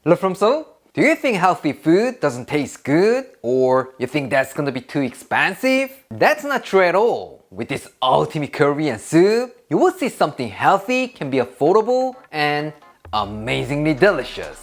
Look from so? Do you think healthy food doesn't taste good? Or you think that's gonna be too expensive? That's not true at all. With this ultimate Korean soup, you will see something healthy can be affordable and amazingly delicious.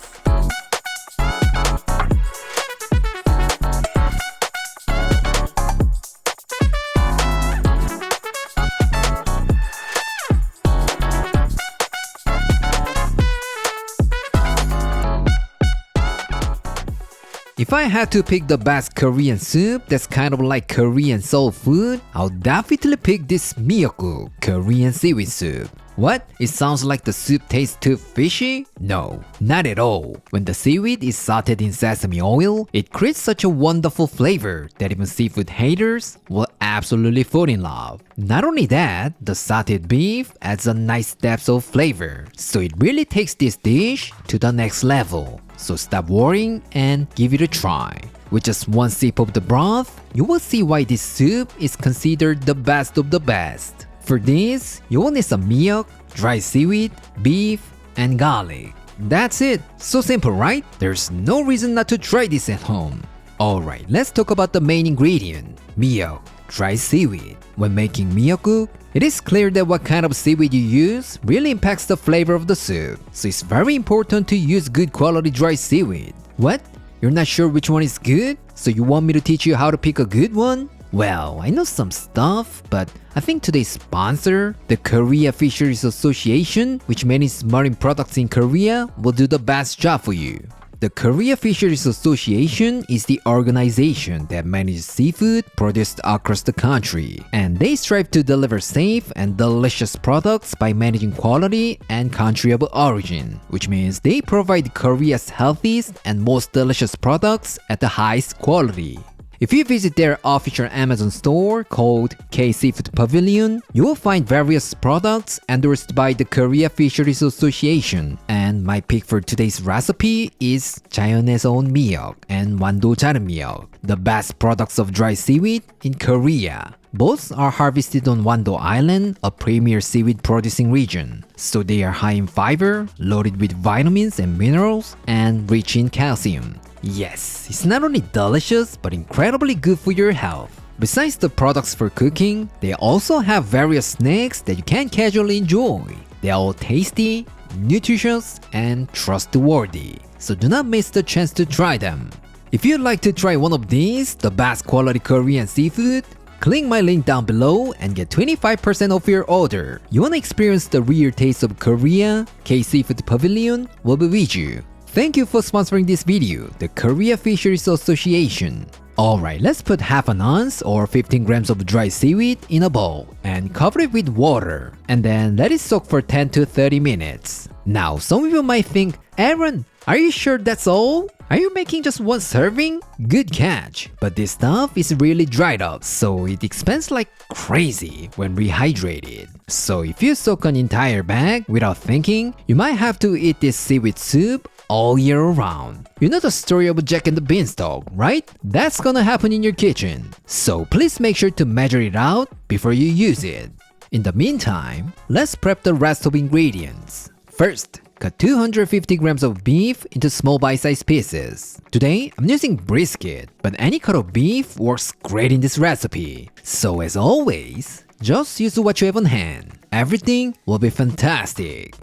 If I had to pick the best Korean soup that's kind of like Korean soul food, I'll definitely pick this Miyeokguk Korean seaweed soup. What? It sounds like the soup tastes too fishy? No, not at all. When the seaweed is sauteed in sesame oil, it creates such a wonderful flavor that even seafood haters will absolutely fall in love. Not only that, the sauteed beef adds a nice depth of flavor, so it really takes this dish to the next level. So stop worrying and give it a try. With just one sip of the broth, you will see why this soup is considered the best of the best. For this, you will need some miyeok, dry seaweed, beef, and garlic. That's it. So simple, right? There's no reason not to try this at home. Alright, let's talk about the main ingredient, miyeok, dry seaweed. When making miyeokguk, it is clear that what kind of seaweed you use really impacts the flavor of the soup. So it's very important to use good quality dry seaweed. What? You're not sure which one is good? So you want me to teach you how to pick a good one? Well, I know some stuff, but I think today's sponsor, the Korea Fisheries Association, which manages marine products in Korea, will do the best job for you. The Korea Fisheries Association is the organization that manages seafood produced across the country, and they strive to deliver safe and delicious products by managing quality and country of origin, which means they provide Korea's healthiest and most delicious products at the highest quality. If you visit their official Amazon store called K Seafood Pavilion, you will find various products endorsed by the Korea Fisheries Association. And my pick for today's recipe is 자연에서 온 미역 and 완도 자른 미역, the best products of dry seaweed in Korea. Both are harvested on Wando Island, a premier seaweed producing region. So they are high in fiber, loaded with vitamins and minerals, and rich in calcium. Yes, it's not only delicious, but incredibly good for your health. Besides the products for cooking, they also have various snacks that you can casually enjoy. They are all tasty, nutritious, and trustworthy. So do not miss the chance to try them. If you'd like to try one of these, the best quality Korean seafood, click my link down below and get 25% off your order. You wanna experience the real taste of Korea? K Seafood Pavilion will be with you. Thank you for sponsoring this video, the Korea Fisheries Association. Alright, let's put half an ounce or 15 grams of dry seaweed in a bowl and cover it with water, and then let it soak for 10 to 30 minutes. Now, some of you might think, Aaron, are you sure that's all? Are you making just one serving? Good catch, but this stuff is really dried up, so it expands like crazy when rehydrated. So if you soak an entire bag without thinking, you might have to eat this seaweed soup all year round. You know the story of Jack and the Beanstalk, right? That's gonna happen in your kitchen. So please make sure to measure it out before you use it. In the meantime, let's prep the rest of ingredients. First, cut 250 grams of beef into small bite-sized pieces. Today, I'm using brisket, but any cut of beef works great in this recipe. So as always, just use what you have on hand. Everything will be fantastic.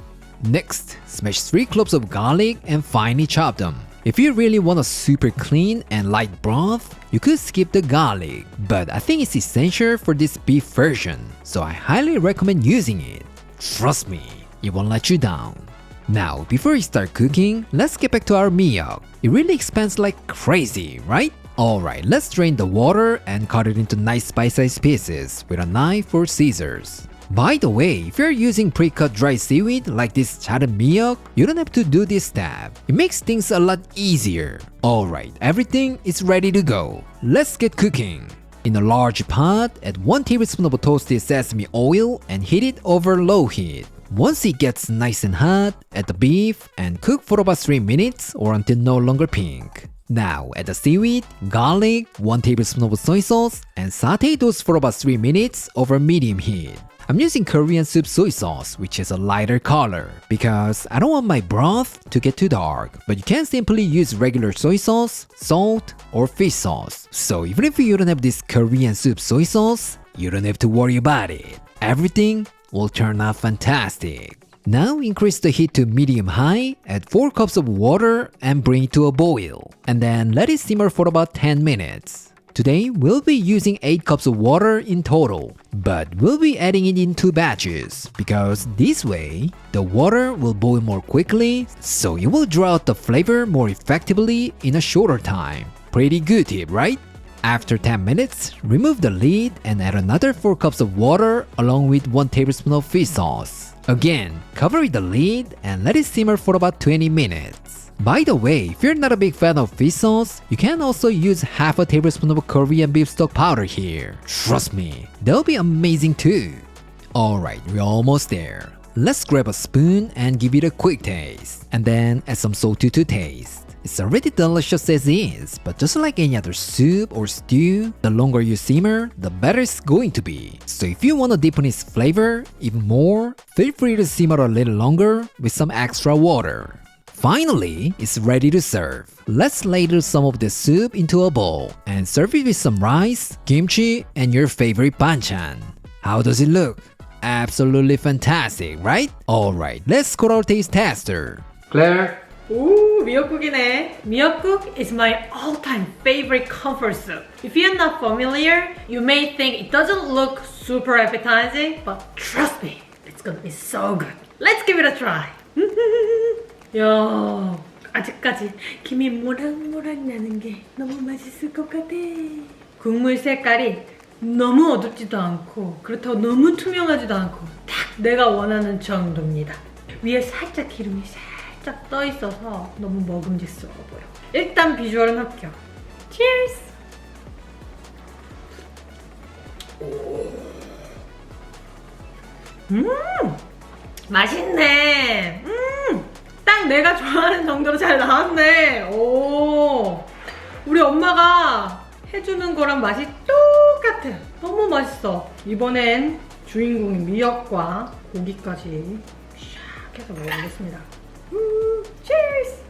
Next, smash 3 cloves of garlic and finely chop them. If you really want a super clean and light broth, you could skip the garlic, but I think it's essential for this beef version, so I highly recommend using it. Trust me, it won't let you down. Now, before we start cooking, let's get back to our miyeok. It really expands like crazy, right? Alright, let's drain the water and cut it into nice bite-sized pieces with a knife or scissors. By the way, if you're using pre-cut dry seaweed like this 자른 miyeok, you don't have to do this step. It makes things a lot easier. Alright, everything is ready to go. Let's get cooking. In a large pot, add 1 tablespoon of toasted sesame oil and heat it over low heat. Once it gets nice and hot, add the beef and cook for about 3 minutes or until no longer pink. Now add the seaweed, garlic, 1 tablespoon of soy sauce, and saute those for about 3 minutes over medium heat. I'm using Korean soup soy sauce, which is a lighter color, because I don't want my broth to get too dark. But you can simply use regular soy sauce, salt, or fish sauce. So even if you don't have this Korean soup soy sauce, you don't have to worry about it. Everything will turn out fantastic. Now increase the heat to medium-high, add 4 cups of water and bring it to a boil. And then let it simmer for about 10 minutes. Today, we'll be using 8 cups of water in total, but we'll be adding it in 2 batches because this way, the water will boil more quickly, so it will draw out the flavor more effectively in a shorter time. Pretty good tip, right? After 10 minutes, remove the lid and add another 4 cups of water along with 1 tablespoon of fish sauce. Again, cover with the lid and let it simmer for about 20 minutes. By the way, if you're not a big fan of fish sauce, you can also use half a tablespoon of Korean beef stock powder here. Trust me, they'll be amazing too. Alright, we're almost there. Let's grab a spoon and give it a quick taste. And then add some salt to taste. It's already delicious as is, but just like any other soup or stew, the longer you simmer, the better it's going to be. So if you want to deepen its flavor even more, feel free to simmer a little longer with some extra water. Finally, it's ready to serve. Let's ladle some of the soup into a bowl and serve it with some rice, kimchi, and your favorite banchan. How does it look? Absolutely fantastic, right? Alright, let's go to our taste tester. Claire? Ooh, Miyeokguk이네. Miyeokguk is my all-time favorite comfort soup. If you're not familiar, you may think it doesn't look super appetizing, but trust me, it's gonna be so good. Let's give it a try. 야, 아직까지 김이 모락모락 나는 게 너무 맛있을 것 같아. 국물 색깔이 너무 어둡지도 않고 그렇다고 너무 투명하지도 않고 딱 내가 원하는 정도입니다. 위에 살짝 기름이 살짝 떠 있어서 너무 먹음직스러워 보여. 일단 비주얼은 합격. Cheers! 맛있네. 딱 내가 좋아하는 정도로 잘 나왔네. 오, 우리 엄마가 해주는 거랑 맛이 똑같아. 너무 맛있어. 이번엔 주인공인 미역과 고기까지 샥 해서 먹어보겠습니다. Cheers!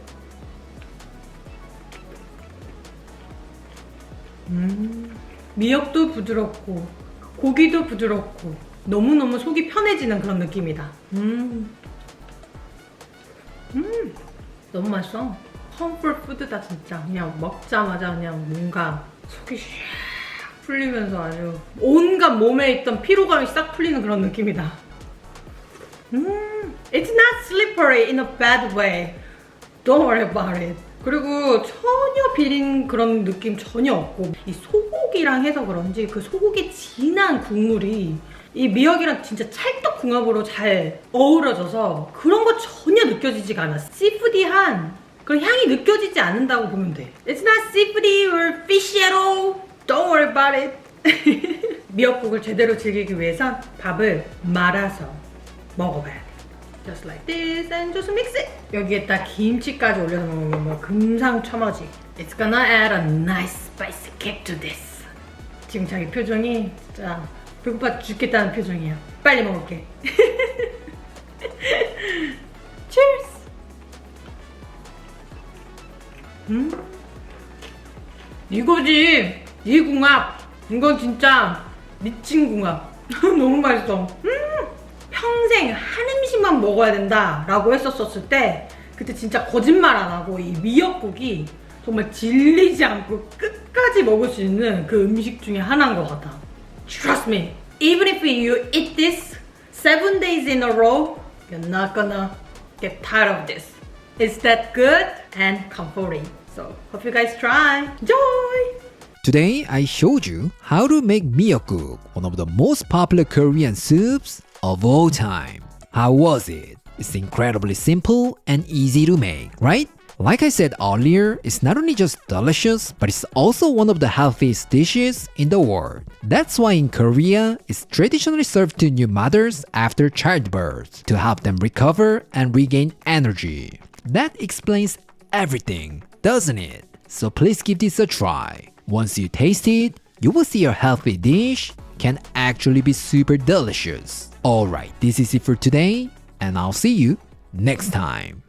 미역도 부드럽고 고기도 부드럽고 너무너무 속이 편해지는 그런 느낌이다. 너무 맛있어. 컴포트 푸드다 진짜. 그냥 먹자마자 그냥 뭔가 속이 샥 풀리면서 아주 온갖 몸에 있던 피로감이 싹 풀리는 그런 느낌이다. It's not slippery in a bad way. Don't worry about it. 그리고 전혀 비린 그런 느낌 전혀 없고 이 소고기랑 해서 그런지 그 소고기 진한 국물이 이 미역이랑 진짜 찰떡궁합으로 잘 어우러져서 그런 거 전혀 느껴지지가 않아. 씨푸디한 그런 향이 느껴지지 않는다고 보면 돼. It's not seafoody or fishy at all. Don't worry about it. 미역국을 제대로 즐기기 위해선 밥을 말아서 먹어봐야 돼. Just like this and just mix it. 여기에다 김치까지 올려서 먹으면 뭐 금상첨화지. It's gonna add a nice spicy kick to this. 지금 자기 표정이 진짜 배고파 죽겠다는 표정이야. 빨리 먹을게. Cheers! 이거지! 이 궁합! 이건 진짜 미친 궁합. 너무 맛있어. 평생 한 음식만 먹어야 된다 라고 했었을 때 그때 진짜 거짓말 안 하고 이 미역국이 정말 질리지 않고 끝까지 먹을 수 있는 그 음식 중에 하나인 것 같아. Trust me, even if you eat this 7 days in a row, you're not gonna get tired of this. It's that good and comforting. So, hope you guys try. Enjoy! Today, I showed you how to make Miyeokguk, one of the most popular Korean soups of all time. How was it? It's incredibly simple and easy to make, right? Like I said earlier, it's not only just delicious, but it's also one of the healthiest dishes in the world. That's why in Korea, it's traditionally served to new mothers after childbirth to help them recover and regain energy. That explains everything, doesn't it? So please give this a try. Once you taste it, you will see your healthy dish can actually be super delicious. Alright, this is it for today, and I'll see you next time.